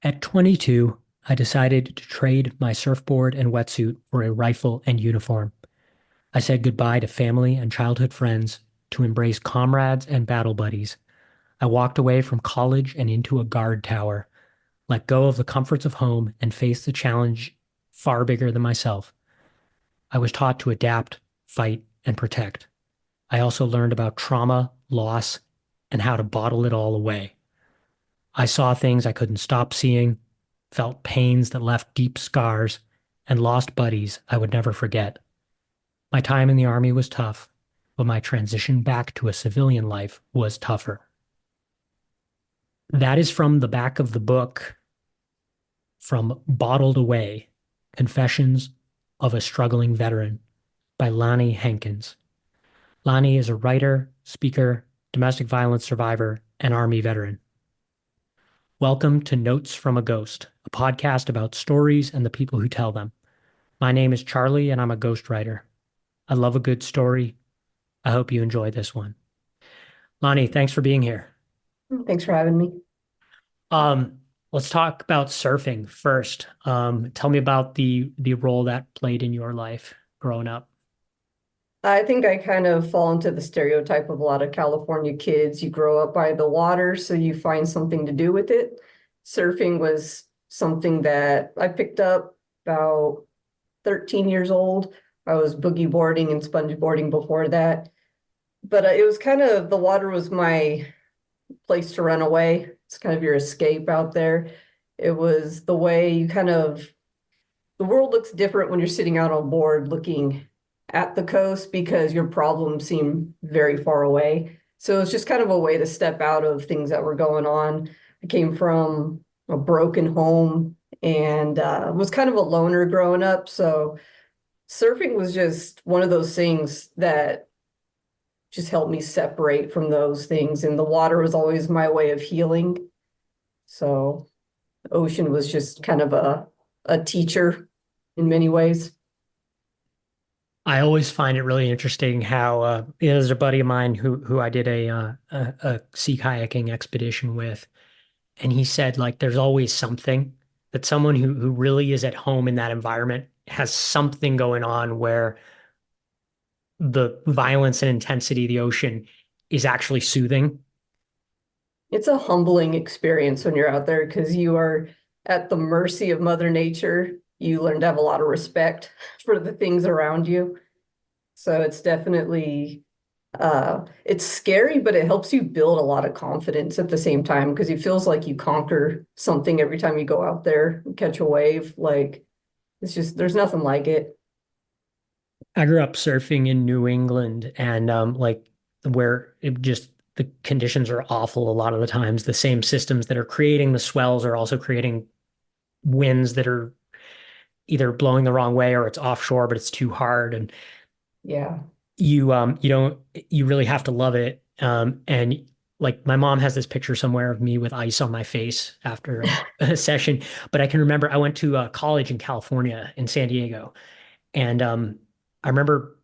At 22, I decided to trade my surfboard and wetsuit for a rifle and uniform. I said goodbye to family and childhood friends to embrace comrades and battle buddies. I walked away from college and into a guard tower, let go of the comforts of home, and faced the challenge far bigger than myself. I was taught to adapt, fight, and protect. I also learned about trauma, loss, and how to bottle it all away. I saw things I couldn't stop seeing, felt pains that left deep scars, and lost buddies I would never forget. My time in the army was tough, but my transition back to a civilian life was tougher. That is from the back of the book, From Bottled Away: Confessions of a Struggling Veteran by Lonnie Hankins. Lonnie is a writer, speaker, domestic violence survivor, and Army veteran. Welcome to Notes from a Ghost, a podcast about stories and the people who tell them. My name is Charlie, and I'm a ghostwriter. I love a good story. I hope you enjoy this one. Lonnie, thanks for being here. Thanks for having me. Let's talk about surfing first. Tell me about the role that played in your life growing up. I think I kind of fall into the stereotype of a lot of California kids. You grow up by the water, so you find something to do with it. Surfing was something that I picked up about 13 years old. I was boogie boarding and sponge boarding before that. But it was kind of the water was my place to run away. It's kind of your escape out there. It was the way you kind of the world looks different when you're sitting out on board looking at the coast because your problems seem very far away. So it's just kind of a way to step out of things that were going on. I came from a broken home and was kind of a loner growing up. So surfing was just one of those things that just helped me separate from those things. And the water was always my way of healing. So the ocean was just kind of a teacher in many ways. I always find it really interesting how there's a buddy of mine who I did a sea kayaking expedition with, and he said like there's always something that someone who really is at home in that environment has something going on where the violence and intensity of the ocean is actually soothing. It's a humbling experience when you're out there because you are at the mercy of Mother Nature. You learn to have a lot of respect for the things around you. So it's definitely it's scary, but it helps you build a lot of confidence at the same time because it feels like you conquer something every time you go out there and catch a wave. Like it's just there's nothing like it. I grew up surfing in New England and like where it just the conditions are awful a lot of the times. The same systems that are creating the swells are also creating winds that are either blowing the wrong way or it's offshore, but it's too hard. And Yeah. you don't you really have to love it. And like my mom has this picture somewhere of me with ice on my face after a session. But I can remember I went to college in California in San Diego, and I remember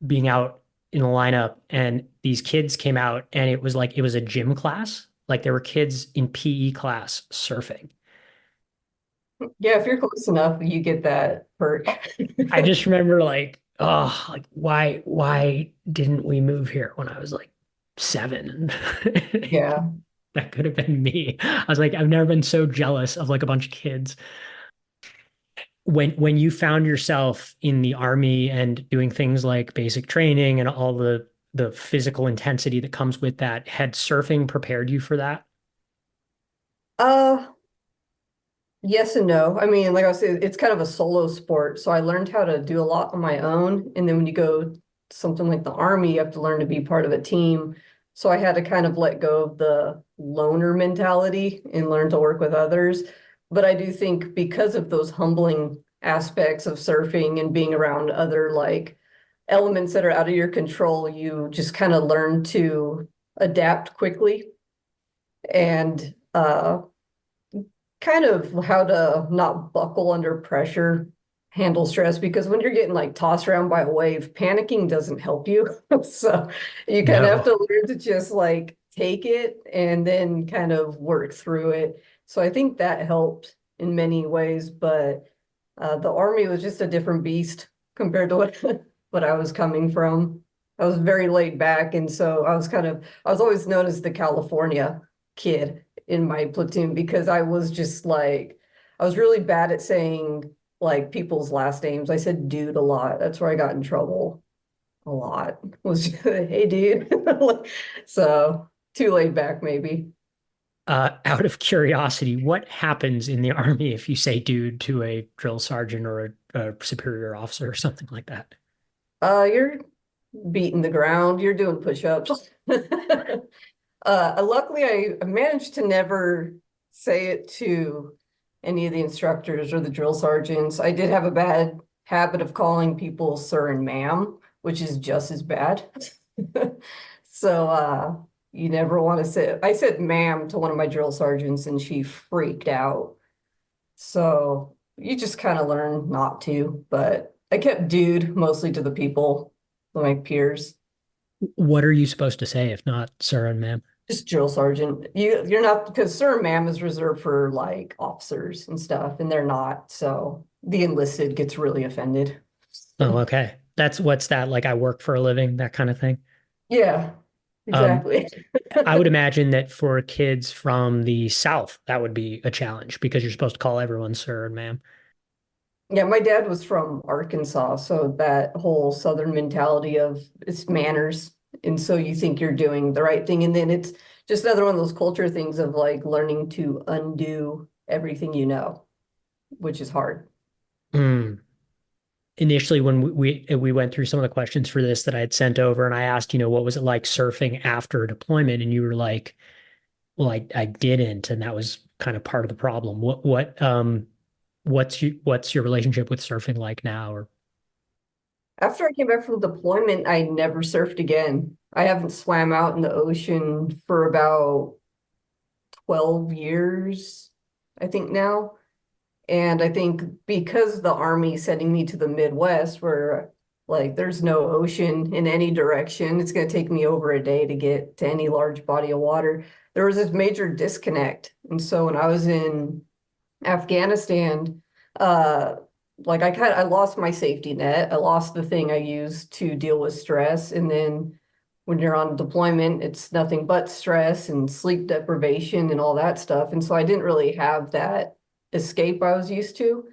being out in the lineup and these kids came out and it was like it was a gym class. Like there were kids in PE class surfing. Yeah, if you're close enough, you get that perk. I just remember like, oh, like why didn't we move here when I was like 7? Yeah. That could have been me. I was like, I've never been so jealous of like a bunch of kids. When you found yourself in the army and doing things like basic training and all the physical intensity that comes with that, had surfing prepared you for that? Uh, Yes and no. I mean, like I said, it's kind of a solo sport. So I learned how to do a lot on my own. And then when you go to something like the army, you have to learn to be part of a team. So I had to kind of let go of the loner mentality and learn to work with others. But I do think because of those humbling aspects of surfing and being around other like elements that are out of your control, you just kind of learn to adapt quickly and kind of how to not buckle under pressure, handle stress, because when you're getting like tossed around by a wave, panicking doesn't help you. So you kind of have No. to learn to just like take it and then kind of work through it. So I think that helped in many ways, but the army was just a different beast compared to what what I was coming from. I was very laid back, and so I was always known as the California kid in my platoon because I was just like I was really bad at saying like people's last names. I said dude a lot. That's where I got in trouble a lot. Was hey dude. So too laid back maybe. Out of curiosity, what happens in the army if you say dude to a drill sergeant or a superior officer or something like that? You're beating the ground, you're doing push-ups. Luckily, I managed to never say it to any of the instructors or the drill sergeants. I did have a bad habit of calling people sir and ma'am, which is just as bad. So you never want to say, I said ma'am to one of my drill sergeants and she freaked out. So you just kind of learn not to, but I kept dude mostly to the people, my peers. What are you supposed to say if not sir and ma'am? Just drill sergeant. You're not because sir and ma'am is reserved for like officers and stuff, and they're not. So the enlisted gets really offended. Oh, okay. That's what's that like I work for a living, that kind of thing. Yeah, Um, exactly. I would imagine that for kids from the South, that would be a challenge because you're supposed to call everyone sir and ma'am. Yeah, my dad was from Arkansas, so that whole Southern mentality of it's manners. And so you think you're doing the right thing. And then it's just another one of those culture things of like learning to undo everything you know, which is hard. Mm. Initially, when we went through some of the questions for this that I had sent over, and I asked, what was it like surfing after a deployment, and you were like, "Well, I didn't," and that was kind of part of the problem. What's your relationship with surfing like now? Or After I came back from deployment, I never surfed again. I haven't swam out in the ocean for about 12 years, I think now. And I think because the Army sending me to the Midwest where like there's no ocean in any direction, it's going to take me over a day to get to any large body of water. There was this major disconnect. And so when I was in Afghanistan, uh, like I lost my safety net. I lost the thing I used to deal with stress. And then when you're on deployment, it's nothing but stress and sleep deprivation and all that stuff. And so I didn't really have that escape I was used to.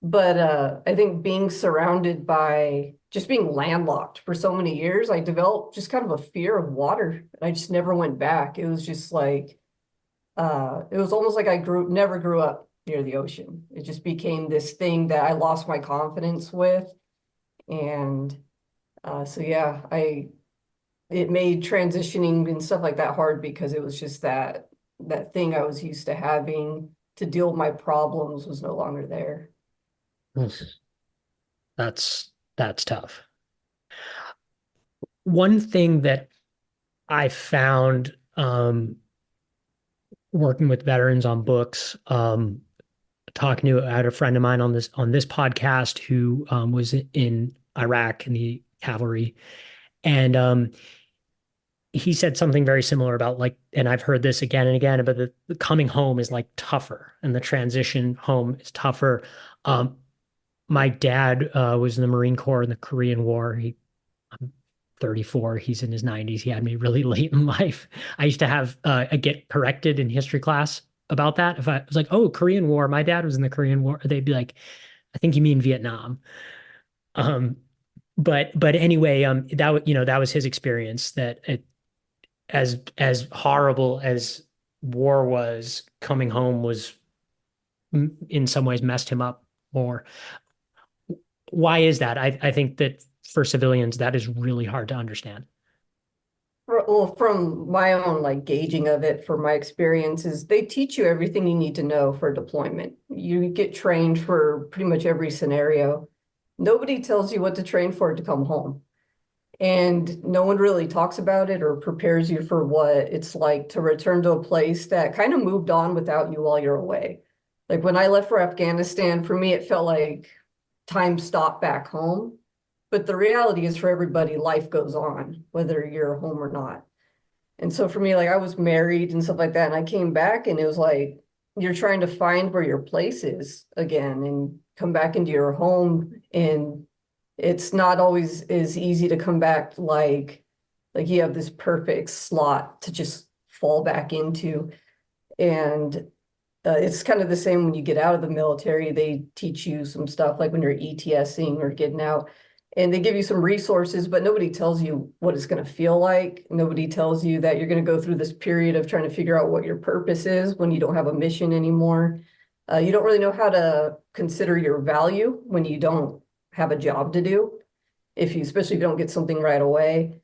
But I think being surrounded by just being landlocked for so many years, I developed just kind of a fear of water. I just never went back. It was just like it was almost like I never grew up near the ocean. It just became this thing that I lost my confidence with. And so yeah, I it made transitioning and stuff like that hard because it was just that thing I was used to having to deal with my problems was no longer there. that's tough. One thing that I found working with veterans on books, talking to I had a friend of mine on this podcast who was in Iraq in the cavalry, and he said something very similar about like, and I've heard this again and again, but the coming home is like tougher, and the transition home is tougher. Um, my dad was in the Marine Corps in the Korean War. I'm 34. He's in his 90s. He had me really late in life. I used to have I get corrected in history class about that. If I was like, "Oh, Korean War," my dad was in the Korean War. They'd be like, "I think you mean Vietnam." Um, but anyway, that was his experience. That as horrible as war was, coming home was in some ways messed him up more. Why is that? I think that for civilians, that is really hard to understand. Well, from my own like gauging of it, for my experiences, they teach you everything you need to know for deployment. You get trained for pretty much every scenario. Nobody tells you what to train for to come home. And no one really talks about it or prepares you for what it's like to return to a place that kind of moved on without you while you're away. Like when I left for Afghanistan, for me, it felt like time stopped back home. But the reality is for everybody, life goes on, whether you're home or not. And so for me, like I was married and stuff like that, and I came back and it was like you're trying to find where your place is again and come back into your home. And it's not always as easy to come back like you have this perfect slot to just fall back into. And it's kind of the same when you get out of the military. They teach you some stuff like when you're ETSing or getting out, and they give you some resources, but nobody tells you what it's going to feel like. Nobody tells you that you're going to go through this period of trying to figure out what your purpose is when you don't have a mission anymore. You don't really know how to consider your value when you don't have a job to do, if you, especially if you don't get something right away.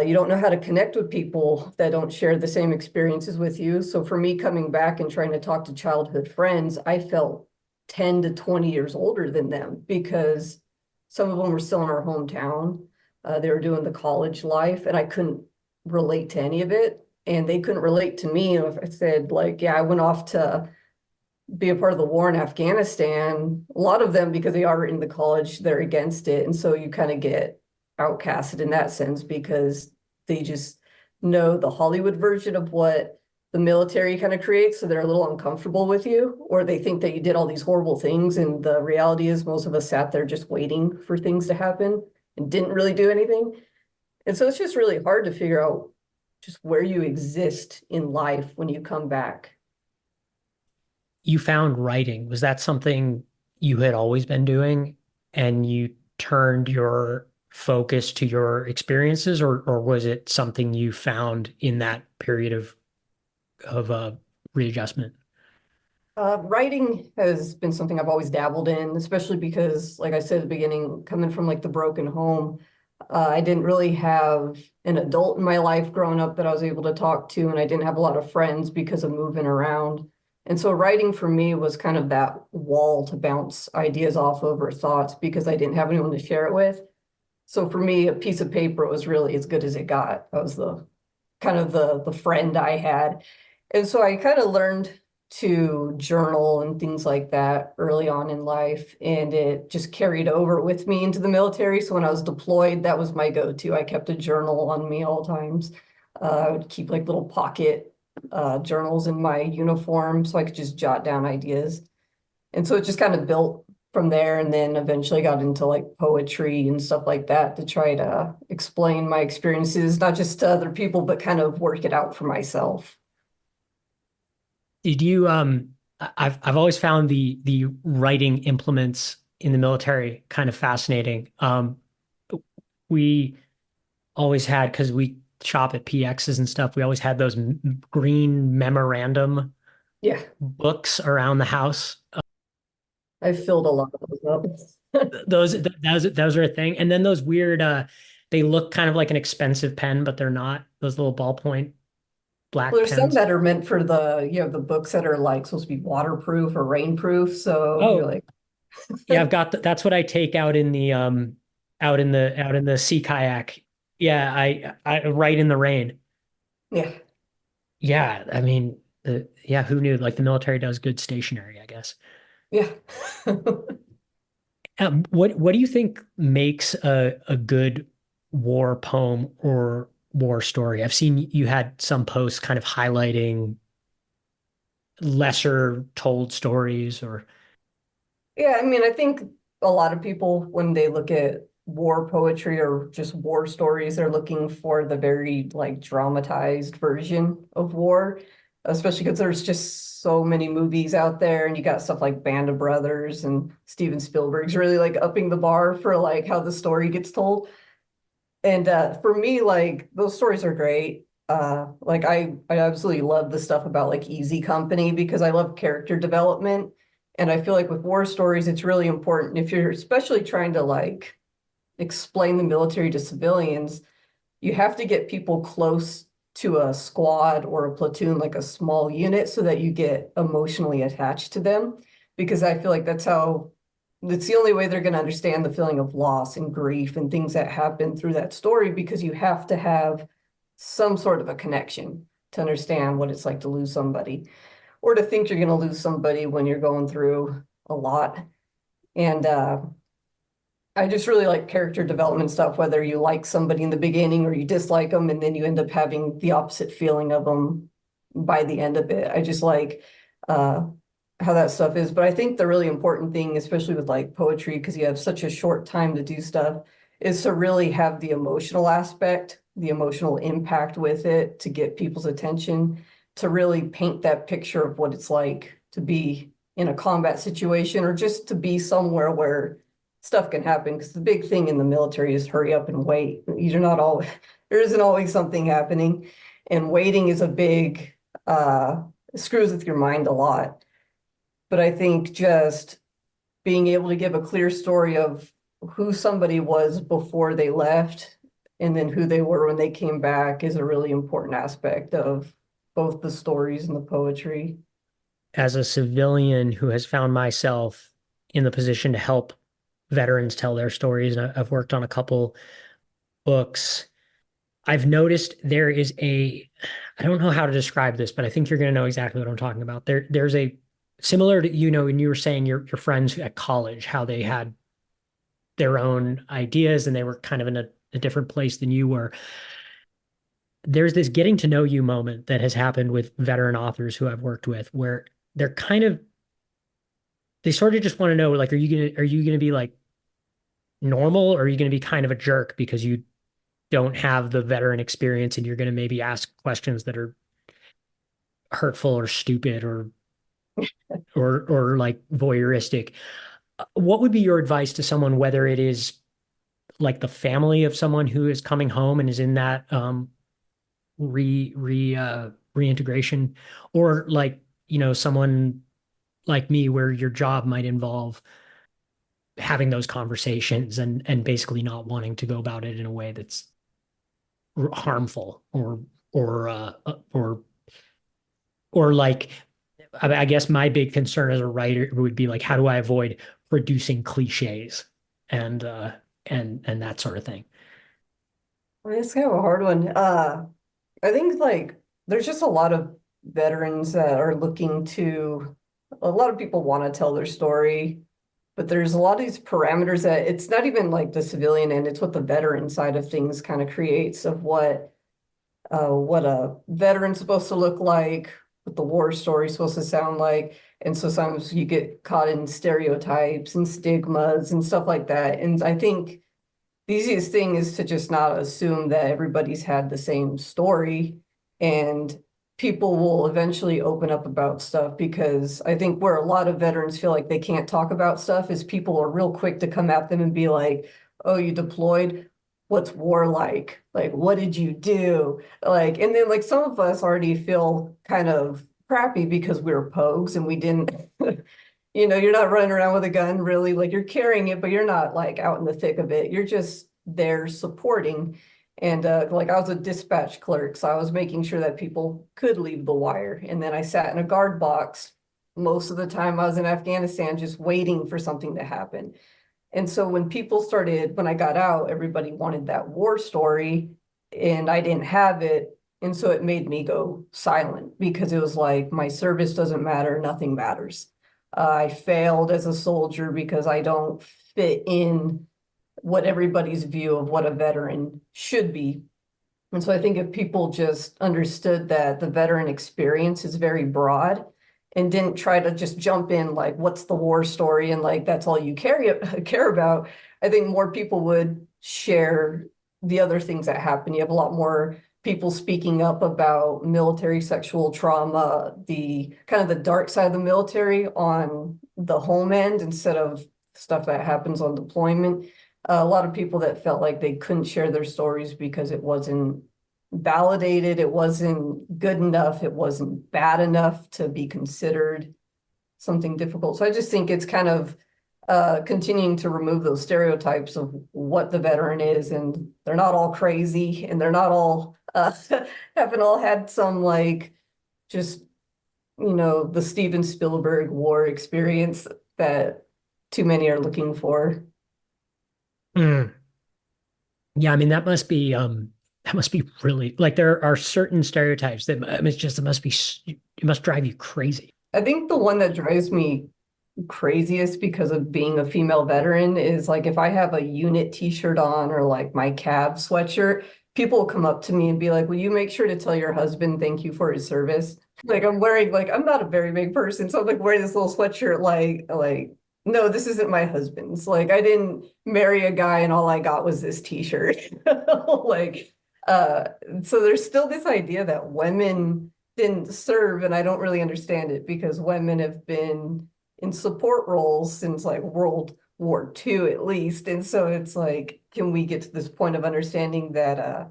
You don't know how to connect with people that don't share the same experiences with you. So for me, coming back and trying to talk to childhood friends, I felt 10 to 20 years older than them because some of them were still in our hometown. They were doing the college life, and I couldn't relate to any of it. And they couldn't relate to me. If I said, like, yeah, I went off to be a part of the war in Afghanistan, a lot of them, because they are in the college, they're against it. And so you kind of get outcasted in that sense because they just know the Hollywood version of what the military kind of creates. So they're a little uncomfortable with you, or they think that you did all these horrible things. And the reality is, most of us sat there just waiting for things to happen and didn't really do anything. And so it's just really hard to figure out just where you exist in life when you come back. You found writing. Was that something you had always been doing and you turned your focus to your experiences, or was it something you found in that period of readjustment? Writing has been something I've always dabbled in, especially because, like I said at the beginning, coming from like the broken home, I didn't really have an adult in my life growing up that I was able to talk to, and I didn't have a lot of friends because of moving around. And so writing for me was kind of that wall to bounce ideas off of or thoughts because I didn't have anyone to share it with. So for me, a piece of paper was really as good as it got. That was the kind of the friend I had. And so I kind of learned to journal and things like that early on in life, and it just carried over with me into the military. So when I was deployed, that was my go-to. I kept a journal on me all times. I would keep like little pocket journals in my uniform so I could just jot down ideas. And so it just kind of built from there, and then eventually got into like poetry and stuff like that to try to explain my experiences, not just to other people, but kind of work it out for myself. Did you I've always found the writing implements in the military kind of fascinating. We always had, because we shop at PXs and stuff, we always had those green memorandum Yeah, books around the house. I filled a lot of those up. Those are a thing. And then those weird they look kind of like an expensive pen, but they're not. Those little ballpoint Well, black there's some pens. that are meant for the books that are like supposed to be waterproof or rainproof. So you're Oh, like, yeah, I've got that's what I take out in the out in the sea kayak. Yeah, I write in the rain. yeah, Yeah, I mean, yeah, who knew? Like the military does good stationery, I guess. yeah. What do you think makes a good war poem or war story? I've seen you had some posts kind of highlighting lesser told stories or Yeah, I mean, I think a lot of people, when they look at war poetry or just war stories, they're looking for the very like dramatized version of war, especially because there's just so many movies out there, and you got stuff like Band of Brothers, and Steven Spielberg's really like upping the bar for like how the story gets told. And for me, like those stories are great. Like I absolutely love the stuff about like Easy Company because I love character development. And I feel like with war stories, it's really important if you're especially trying to like explain the military to civilians, you have to get people close to a squad or a platoon, like a small unit, so that you get emotionally attached to them. Because I feel like that's the only way they're going to understand the feeling of loss and grief and things that happen through that story, because you have to have some sort of a connection to understand what it's like to lose somebody or to think you're going to lose somebody when you're going through a lot. And I just really like character development stuff, whether you like somebody in the beginning or you dislike them, and then you end up having the opposite feeling of them by the end of it. I just like uh, how that stuff is. But I think the really important thing, especially with like poetry, because you have such a short time to do stuff, is to really have the emotional aspect, the emotional impact with it to get people's attention, to really paint that picture of what it's like to be in a combat situation or just to be somewhere where stuff can happen. Because the big thing in the military is hurry up and wait. You're not always, there isn't always something happening. And waiting is a big, screws with your mind a lot. But I think just being able to give a clear story of who somebody was before they left and then who they were when they came back is a really important aspect of both the stories and the poetry. As a civilian who has found myself in the position to help veterans tell their stories, and I've worked on a couple books, I've noticed there is I don't know how to describe this, but I think you're going to know exactly what I'm talking about. There's a similar to, when you were saying your friends at college, how they had their own ideas and they were kind of in a different place than you were. There's this getting to know you moment that has happened with veteran authors who I've worked with where they're kind of they sort of just want to know, like, are you gonna be like normal, or are you gonna be kind of a jerk because you don't have the veteran experience and you're gonna maybe ask questions that are hurtful or stupid or like voyeuristic. What would be your advice to someone, whether it is like the family of someone who is coming home and is in that reintegration, or like, someone like me where your job might involve having those conversations and basically not wanting to go about it in a way that's harmful or or like, I guess my big concern as a writer would be like, how do I avoid producing cliches and and that sort of thing. It's kind of a hard one. I think like there's just a lot of veterans that are looking to, a lot of people want to tell their story, but there's a lot of these parameters that it's not even like the civilian end, it's what the veteran side of things kind of creates of what a veteran's supposed to look like, what the war story's supposed to sound like. And so sometimes you get caught in stereotypes and stigmas and stuff like that. And I think the easiest thing is to just not assume that everybody's had the same story and people will eventually open up about stuff because I think where a lot of veterans feel like they can't talk about stuff is people are real quick to come at them and be like, oh, you deployed? What's war like? Like, what did you do? Like, and then like some of us already feel kind of crappy because we were pogues and we didn't you're not running around with a gun really, like you're carrying it, but you're not like out in the thick of it. You're just there supporting. And like I was a dispatch clerk, so I was making sure that people could leave the wire. And then I sat in a guard box most of the time I was in Afghanistan, just waiting for something to happen. And so when people started, when I got out, everybody wanted that war story and I didn't have it. And so it made me go silent because it was like, my service doesn't matter, nothing matters. I failed as a soldier because I don't fit in what everybody's view of what a veteran should be. And so I think if people just understood that the veteran experience is very broad and didn't try to just jump in like, what's the war story? And like, that's all you care about. I think more people would share the other things that happen. You have a lot more people speaking up about military sexual trauma, the kind of the dark side of the military on the home end instead of stuff that happens on deployment. A lot of people that felt like they couldn't share their stories because it wasn't validated, it wasn't good enough, it wasn't bad enough to be considered something difficult. So I just think it's kind of continuing to remove those stereotypes of what the veteran is, and they're not all crazy, and they're not all haven't all had some like just the Steven Spielberg war experience that too many are looking for. Mm. Yeah, I mean that must be really, like, there are certain stereotypes that, I mean, it must be, it must drive you crazy. I think the one that drives me craziest because of being a female veteran is like if I have a unit t-shirt on or like my cab sweatshirt, people will come up to me and be like, "Will you make sure to tell your husband thank you for his service?" Like I'm wearing like I'm not a very big person, so I'm like wearing this little sweatshirt like no, this isn't my husband's. Like I didn't marry a guy and all I got was this t-shirt. Like uh so there's still this idea that women didn't serve, and I don't really understand it because women have been in support roles since like World War II at least. And so it's like, can we get to this point of understanding that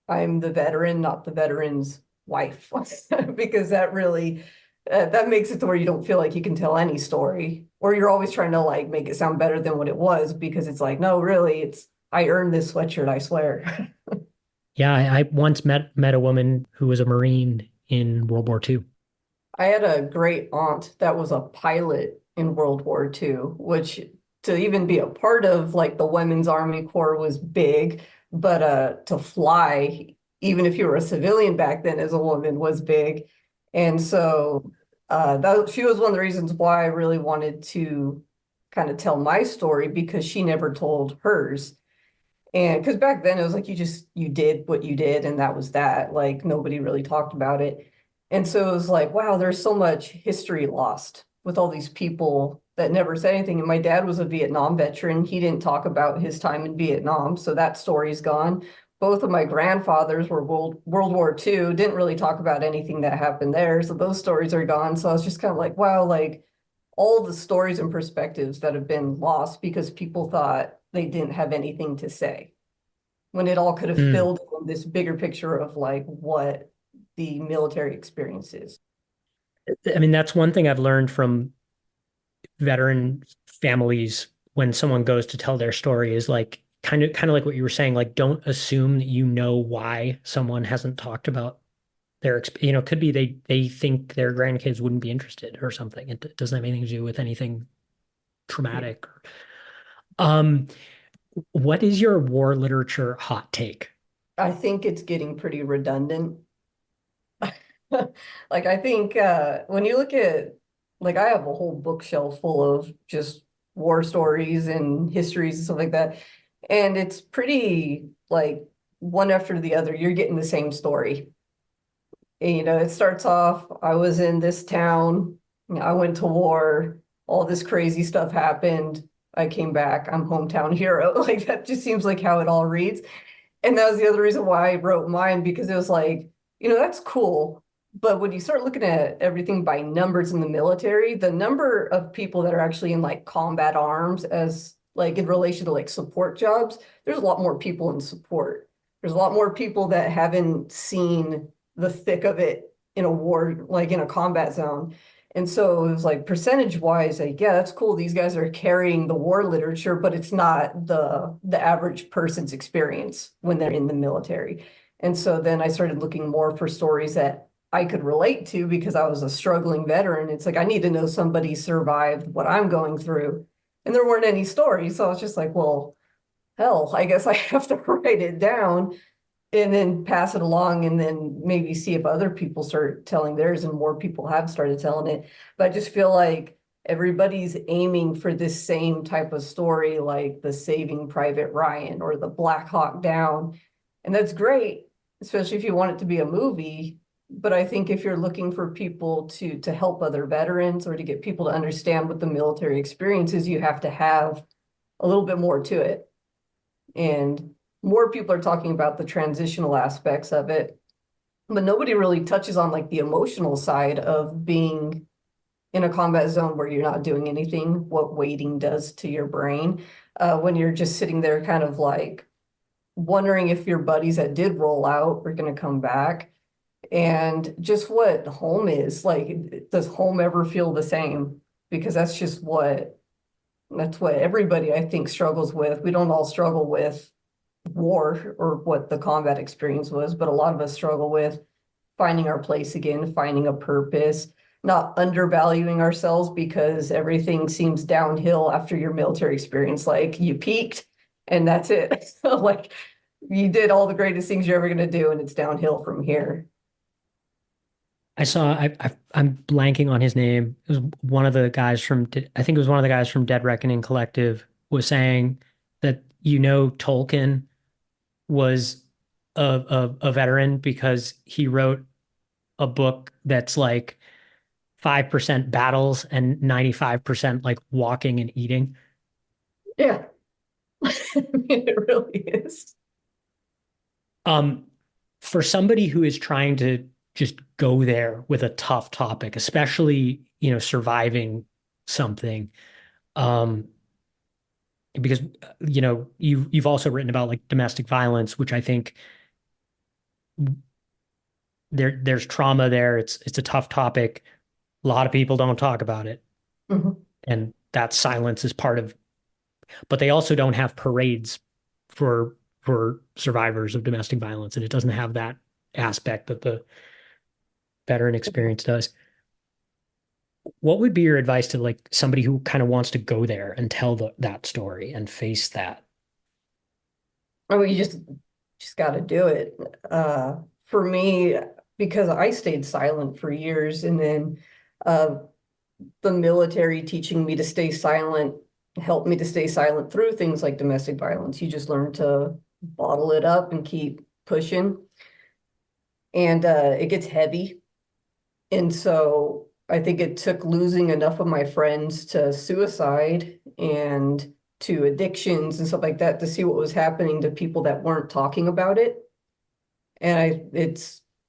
I'm the veteran, not the veteran's wife? Because that really that makes it to where you don't feel like you can tell any story, or you're always trying to like make it sound better than what it was because it's like, no, really, it's I earned this sweatshirt, I swear. Yeah, I once met a woman who was a Marine in World War II. I had a great aunt that was a pilot in World War II, which to even be a part of like the Women's Army Corps was big, but to fly, even if you were a civilian back then as a woman, was big. And so that she was one of the reasons why I really wanted to kind of tell my story because she never told hers. And because back then it was like you did what you did and that was that. Like nobody really talked about it. And so it was like, wow, there's so much history lost with all these people that never said anything. And my dad was a Vietnam veteran. He didn't talk about his time in Vietnam, so that story's gone. Both of my grandfathers were World War II, didn't really talk about anything that happened there. So those stories are gone. So I was just kind of like, wow, like all the stories and perspectives that have been lost because people thought they didn't have anything to say when it all could have Mm. filled in this bigger picture of like what the military experience is. I mean, that's one thing I've learned from veteran families when someone goes to tell their story is like kind of like what you were saying, like don't assume that you know why someone hasn't talked about could be they think their grandkids wouldn't be interested or something. It doesn't have anything to do with anything Yeah. traumatic. Um, what is your war literature hot take? I think it's getting pretty redundant. Like I think when you look at like I have a whole bookshelf full of just war stories and histories and stuff like that. And it's pretty like one after the other, you're getting the same story. And, it starts off, I was in this town, I went to war, all this crazy stuff happened. I came back, I'm hometown hero. Like that just seems like how it all reads. And that was the other reason why I wrote mine because it was like, that's cool. But when you start looking at everything by numbers in the military, the number of people that are actually in like combat arms as like in relation to like support jobs, there's a lot more people in support. There's a lot more people that haven't seen the thick of it in a war, like in a combat zone. And so it was like percentage wise, like, yeah, that's cool. These guys are carrying the war literature, but it's not the average person's experience when they're in the military. And so then I started looking more for stories that I could relate to because I was a struggling veteran. It's like I need to know somebody survived what I'm going through. And there weren't any stories. So I was just like, well, hell, I guess I have to write it down and then pass it along and then maybe see if other people start telling theirs and more people have started telling it. But I just feel like everybody's aiming for this same type of story, like the Saving Private Ryan or the Black Hawk Down. And that's great, especially if you want it to be a movie. But I think if you're looking for people to help other veterans or to get people to understand what the military experience is, you have to have a little bit more to it. And more people are talking about the transitional aspects of it, but nobody really touches on like the emotional side of being in a combat zone where you're not doing anything, what waiting does to your brain, when you're just sitting there kind of like wondering if your buddies that did roll out are going to come back and just what home is like. Does home ever feel the same? Because that's what everybody I think struggles with. We don't all struggle with war or what the combat experience was, but a lot of us struggle with finding our place again, finding a purpose, not undervaluing ourselves because everything seems downhill after your military experience. Like you peaked and that's it. So like you did all the greatest things you're ever going to do and it's downhill from here. I saw I'm blanking on his name. It was one of the guys from, I think it was one of the guys from Dead Reckoning Collective was saying that, Tolkien was a veteran because he wrote a book that's like 5% battles and 95% like walking and eating. Yeah, I mean, it really is. Um, for somebody who is trying to just go there with a tough topic, especially, surviving something, um, because you've also written about like domestic violence, which I think there's trauma there. It's a tough topic. A lot of people don't talk about it, Mhm. and that silence is part of, but they also don't have parades for survivors of domestic violence, and it doesn't have that aspect that the veteran experience does. What would be your advice to like somebody who kind of wants to go there and tell that story and face that? I mean, you just got to do it. For me, because I stayed silent for years, and then uh, the military teaching me to stay silent helped me to stay silent through things like domestic violence. You just learn to bottle it up and keep pushing, and it gets heavy. And so I think it took losing enough of my friends to suicide and to addictions and stuff like that to see what was happening to people that weren't talking about it. And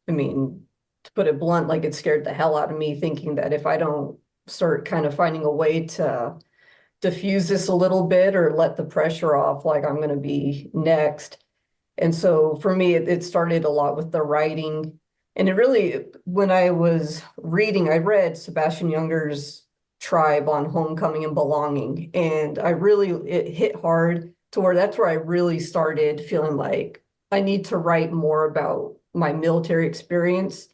I mean, to put it blunt, like it scared the hell out of me thinking that if I don't start kind of finding a way to diffuse this a little bit or let the pressure off, like I'm going to be next. And so for me, it started a lot with the writing. And it really, when I was reading, I read Sebastian Junger's Tribe on homecoming and belonging. And it hit hard to where that's where I really started feeling like I need to write more about my military experience.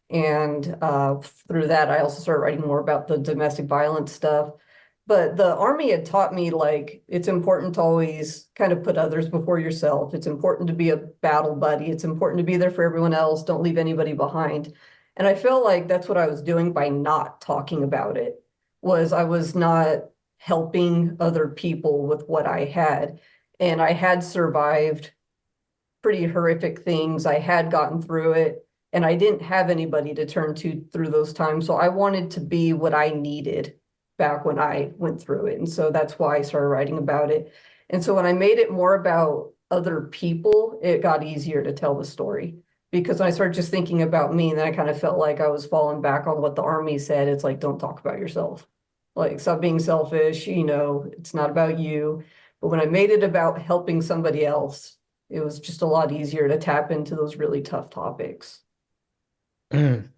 And through that, I also started writing more about the domestic violence stuff. But the army had taught me like it's important to always kind of put others before yourself. It's important to be a battle buddy. It's important to be there for everyone else. Don't leave anybody behind. And I felt like that's what I was doing by not talking about it, was I was not helping other people with what I had. And I had survived pretty horrific things. I had gotten through it and I didn't have anybody to turn to through those times. So I wanted to be what I needed back when I went through it. And so that's why I started writing about it. And so when I made it more about other people, it got easier to tell the story. Because when I started just thinking about me, and then I kind of felt like I was falling back on what the army said. It's like, don't talk about yourself. Like, stop being selfish, it's not about you. But when I made it about helping somebody else, it was just a lot easier to tap into those really tough topics. Mm.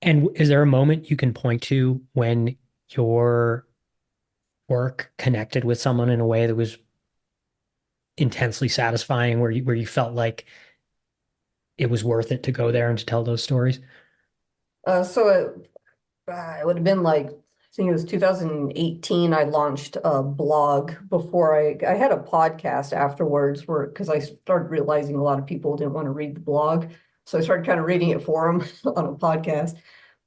And is there a moment you can point to when your work connected with someone in a way that was intensely satisfying, where you felt like it was worth it to go there and to tell those stories? So it would have been like, I think it was 2018, I launched a blog before I had a podcast afterwards where, because I started realizing a lot of people didn't want to read the blog. So I started kind of reading it for them on a podcast.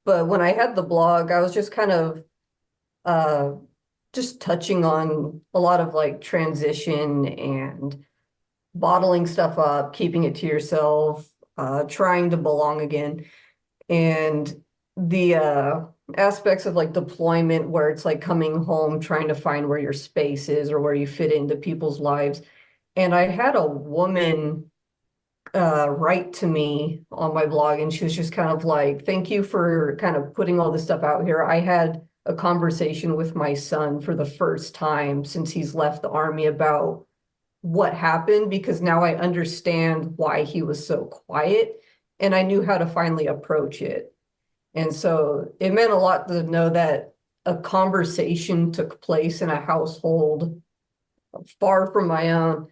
But when I had the blog, I was just kind of uh, just touching on a lot of like transition and bottling stuff up, keeping it to yourself, trying to belong again. And the aspects of like deployment where it's like coming home, trying to find where your space is or where you fit into people's lives. And I had a woman write to me on my blog, and she was just kind of like, thank you for kind of putting all this stuff out here. I had a conversation with my son for the first time since he's left the army about what happened because now I understand why he was so quiet and I knew how to finally approach it. And so it meant a lot to know that a conversation took place in a household far from my own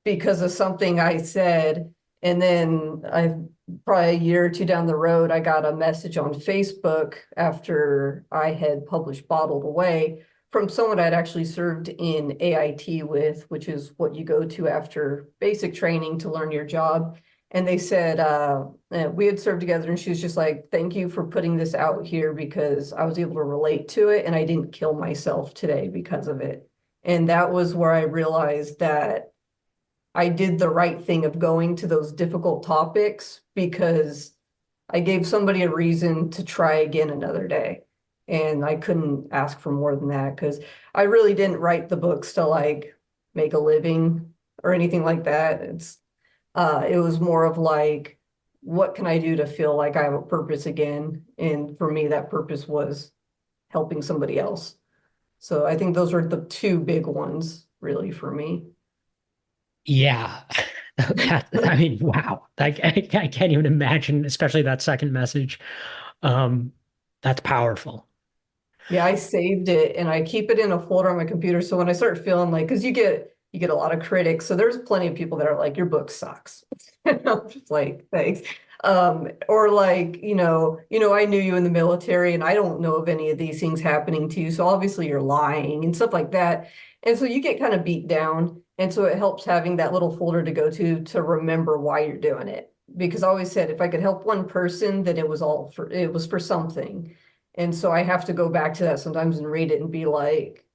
because of something I said. And then I probably a year or two down the road, I got a message on Facebook after I had published Bottled Away from someone I'd actually served in AIT with, which is what you go to after basic training to learn your job. And they said, we had served together, and she was just like, thank you for putting this out here because I was able to relate to it and I didn't kill myself today because of it. And that was where I realized that I did the right thing of going to those difficult topics because I gave somebody a reason to try again another day. And I couldn't ask for more than that because I really didn't write the books to like make a living or anything like that. It was more of like, what can I do to feel like I have a purpose again? And for me, that purpose was helping somebody else. So I think those were the two big ones really for me. Yeah. I mean, wow. I can't even imagine, especially that second message. Um, that's powerful. Yeah, I saved it and I keep it in a folder on my computer. So when I start feeling like, because you get a lot of critics, so there's plenty of people that are like, your book sucks. And I'm just like, thanks. Or like, I knew you in the military and I don't know of any of these things happening to you. So obviously you're lying and stuff like that. And so you get kind of beat down. And so it helps having that little folder to go to remember why you're doing it. Because I always said if I could help one person, then it was for something. And so I have to go back to that sometimes and read it and be like,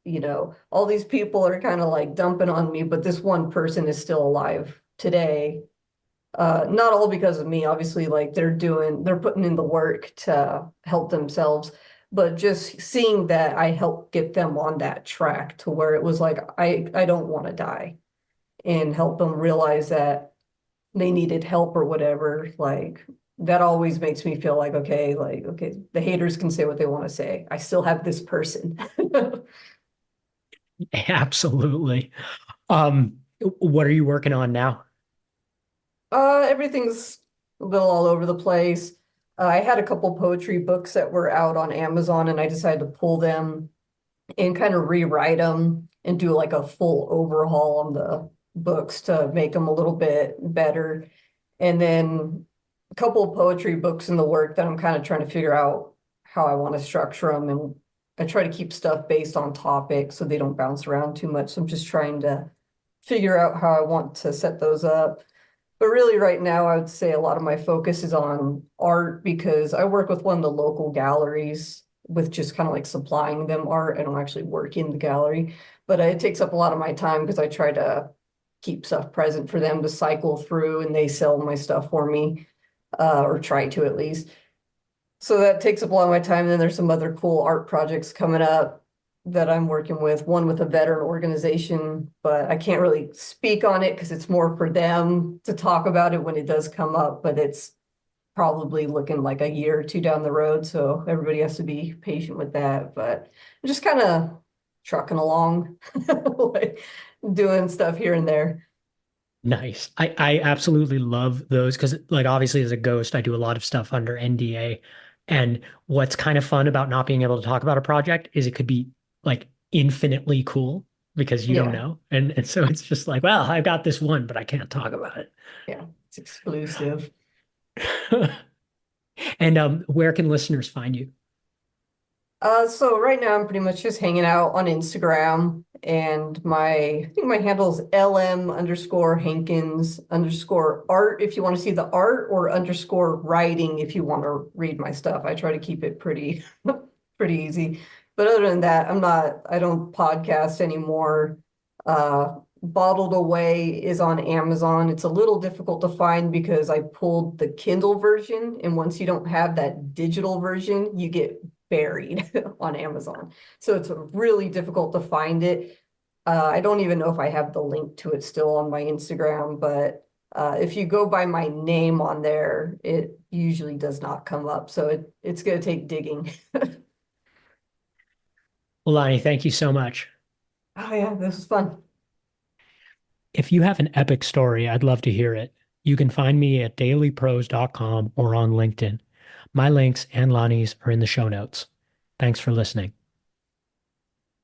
all these people are kind of like dumping on me, but this one person is still alive today. Not all because of me, obviously, like they're putting in the work to help themselves, but just seeing that I helped get them on that track to where it was like, I don't want to die and help them realize that they needed help or whatever, like that always makes me feel like, okay, the haters can say what they want to say. I still have this person. Absolutely. What are you working on now? Everything's a little all over the place. I had a couple poetry books that were out on Amazon and I decided to pull them and kind of rewrite them and do like a full overhaul on the books to make them a little bit better. And then a couple of poetry books in the work that I'm kind of trying to figure out how I want to structure them. And I try to keep stuff based on topic so they don't bounce around too much. So I'm just trying to figure out how I want to set those up. But really, right now, I would say a lot of my focus is on art because I work with one of the local galleries with just kind of like supplying them art. I don't actually work in the gallery, but it takes up a lot of my time because I try to keep stuff present for them to cycle through and they sell my stuff for me, or try to at least. So that takes up a lot of my time. And then there's some other cool art projects coming up that I'm working with, one with a veteran organization, but I can't really speak on it because it's more for them to talk about it when it does come up, but it's probably looking like a year or two down the road. So everybody has to be patient with that. But I'm just kind of trucking along, like doing stuff here and there. Nice. I absolutely love those because, like, obviously, as a ghost, I do a lot of stuff under NDA. And what's kind of fun about not being able to talk about a project is it could be like infinitely cool because you don't Yeah, know. And so it's just like, well, I've got this one, but I can't talk about yeah, it's exclusive. it. And where can listeners find you? So right now I'm pretty much just hanging out on Instagram and I think my handle is LM_Hankins_art if you want to see the art or underscore writing if you want to read my stuff. I try to keep it pretty, pretty easy. But other than that, I don't podcast anymore. Bottled Away is on Amazon. It's a little difficult to find because I pulled the Kindle version, and once you don't have that digital version, you get buried on Amazon. So it's really difficult to find it. I don't even know if I have the link to it still on my Instagram, but if you go by my name on there, it usually does not come up. So it's going to take digging. Well, Lonnie, thank you so much. Oh yeah, this is fun. If you have an epic story, I'd love to hear it. You can find me at dailyprose.com or on LinkedIn. My links and Lonnie's are in the show notes. Thanks for listening.